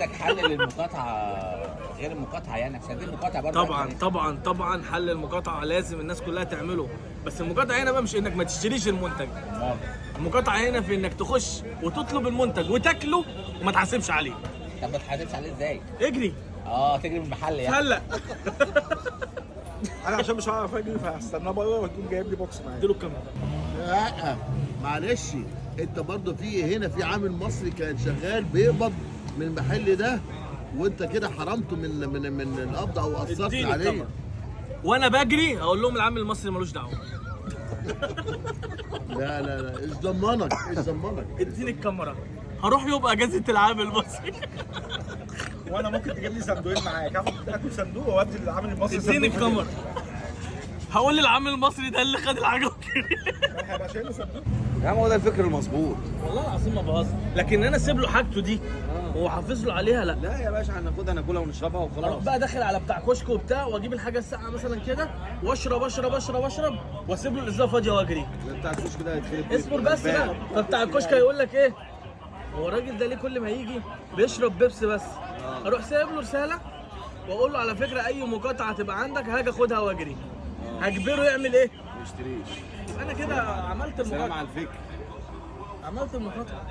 عندك حل للمقاطعه غير المقاطعه يعني؟ عشان دي المقاطعه برضه طبعا حل المقاطعه لازم الناس كلها تعمله، بس المقاطعه هنا بقى مش انك ما تشتريش المنتج. المقاطعه هنا في انك تخش وتطلب المنتج وتاكله وما تحاسبش عليه. طب ما تحاسبش عليه ازاي؟ اجري. تجري من المحل يعني. هلا انا عشان مش هعرف اجري فهستناه بره وتكون جايب لي بوكس معايا. اديله الكاميرا. لا معلش، انت برضه هنا في عامل مصري كان شغال بيقبض من المحل ده، وانت كده حرمته من القبض او اثرت اديني عليه. الكاميرا. وانا بجري اقول لهم العامل المصري ملوش دعوه. لا ايش ضمنك اديني الكاميرا. هروح يبقى اجازه العامل المصري. وانا ممكن تجيب لي صندوقين معاك، اكل صندوق وادي للعامل المصري صندوق. اديني الكاميرا. هقول للعامل المصري ده اللي خد الحاجه هيبقى شايل له صندوق. يا عم هو ده الفكر المظبوط. والله العظيم ما بهزر، لكن انا اسيب له حاجته دي وحافظ له عليها لا. لا يا باشا هناخدها ناكلها ونشربها اروح وخلاص. بقى داخل على بتاع كشك وبتاع واجيب الحاجه الساقعه مثلا كده واشرب واسيب له الازازه فاضيه واجري. بتاع الكشك ده هيتخرب. اصبر بس بقى. فبتاع الكشك هيقول لك ايه؟ هو الراجل ده ليه كل ما يجي بيشرب بيبس بس؟ اروح سايب له رساله واقول له على فكره اي مقاطعه تبقى عندك هاجي اخدها واجري. هجبره يعمل ايه؟ ما يشتريش. انا كده عملت سلام المقاطعه. على الفكر. عملت المقاطعه.